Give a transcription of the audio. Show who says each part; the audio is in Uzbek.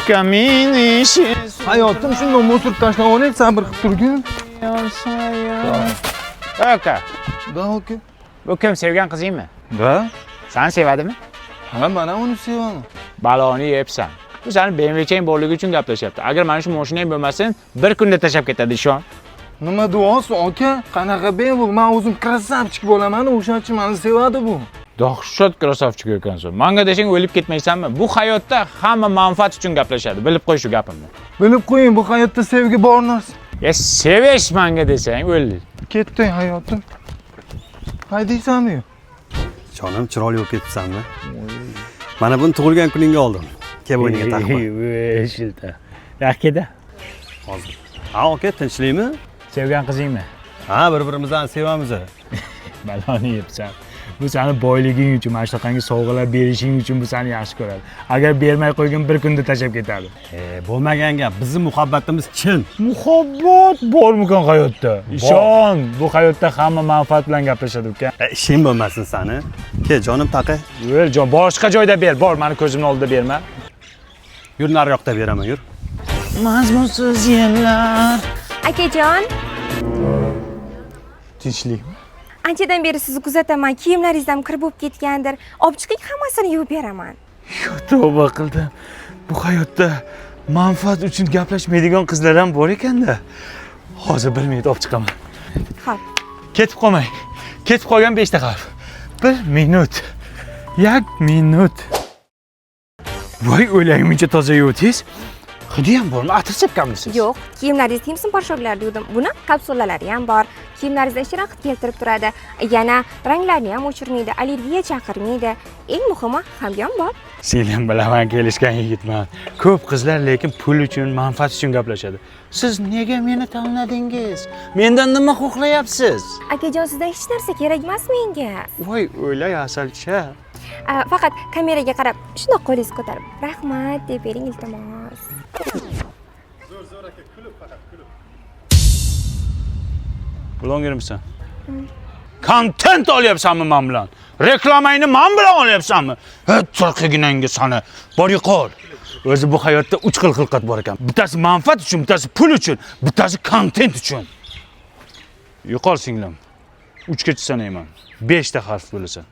Speaker 1: Kamin işi.
Speaker 2: Hayotim shunday mo'sirib tashlab oling, sabr qilib turgin.
Speaker 1: Aka,
Speaker 2: Da, aka.
Speaker 1: bu kim, sevgan qizingmi?
Speaker 2: Da?
Speaker 1: Seni sevadimi?
Speaker 2: Ha, mana uni sevaman.
Speaker 1: Baloni yebsan. Bu seni BMW'chang borligi uchun gaplashyapti. Agar mana shu mashinang bo'lmasin, bir kunda tashlab ketadi, ishon.
Speaker 2: Nima duosi, aka? Qanaqa bu? Men o'zim krasavchik bo'laman, o'shaning uchun meni sevadi bu.
Speaker 1: Dahshat krasavchik ekansan. Menga desang o'lib ketmaysanmi? Bu hayotda hamma manfaat uchun gaplashadi. Bilib qo'y shu gapimni.
Speaker 2: Bilib qo'ying, bu hayotda sevgi bor narsa.
Speaker 1: Ya sevish menga desang o'l.
Speaker 2: Ketding hayotim. Haydaysanmi?
Speaker 3: Jonim, chiroyli bo'lib ketibsanmi? Mana buni tug'ilgan kuningga oldim. Kel bo'yniga taqib qo'y.
Speaker 1: Shilta. Yakida.
Speaker 3: Hozir. Ha, aka, tinchlikmi?
Speaker 1: Sevgan qizingmi?
Speaker 3: Ha, bir-birimizni sevamiz.
Speaker 1: Baloni yebsan. Bu seni boyliging uchun, mana shunaqangi sovg'alar berishing uchun bu seni yaxshi ko'radi. Agar bermay qo'ygin bir kunda tashlab ketadi.
Speaker 3: Bo'lmagan gap. Bizning muhabbatimiz chin.
Speaker 1: Muhabbat bormikan hayotda? Ishon, bu hayotda hamma manfaat bilan gaplashadi uka.
Speaker 3: Ishing bo'lmasin sani. Kel, jonim taqay.
Speaker 1: Yo'l, jon, boshqa joyda ber. Bor, meni ko'zimning oldida berma.
Speaker 3: Yur, nariroqda beraman, yur.
Speaker 1: Mazmunsiz yillar.
Speaker 4: Akajon,
Speaker 1: Tinchlikmi?
Speaker 4: anchadan beri sizni kuzataman. Kiyimlaringiz ham kir bo'lib ketgandir. Olib chiqing, hammasini yuvib beraman.
Speaker 1: Tavba qildim. Bu hayotda manfaat uchun gaplashmaydigan qizlar ham bor ekanda. Hozir 1 minut olib chiqaman.
Speaker 4: Xo'p.
Speaker 1: Ketib qolmang. Ketib qolgan 5 ta qalb. 1 minut. 1 minut. Voy, o'lagimcha toza yuvdingiz. Hidi ham bormi? Atir sepganmisiz?
Speaker 4: Yo'q, kiyimlaringiz simsim porshoqlarda yuvdim. Buni kapsulalari ham bor. Kiyimlaringizda shiroq keltirib turadi. Yana ranglarni ham o'chirmaydi, allergiya chaqirmaydi. Eng muhimi, hamyonbop.
Speaker 1: Seni bilaman, kelishgan yigitman. Ko'p qizlar lekin pul uchun, manfaat uchun gaplashadi. Siz nega meni tanladingiz? Mendan nima xohlayapsiz?
Speaker 4: Akajon, sizdan hech narsa kerak emas menga.
Speaker 1: Voy, o'ylay asalcha.
Speaker 4: Faqat kameraga qarab, shundoq qo'lingizni ko'tarib, rahmat deb bering, iltimos.
Speaker 3: Zo'r aka, kulib, faqat kulib.
Speaker 1: Bloggermisan? Kontent olyapsanmi men bilan? Reklamangni men bilan olyapsanmi? Turqiginangga sani. Bor yo'qol. O'zi bu hayotda 3 xil xilqat bor ekan. Bittasi manfaat uchun, bittasi pul uchun, bittasi kontent uchun. Yo'qol singlim. 3 gacha sanayman. 5 ta harf bo'lasan.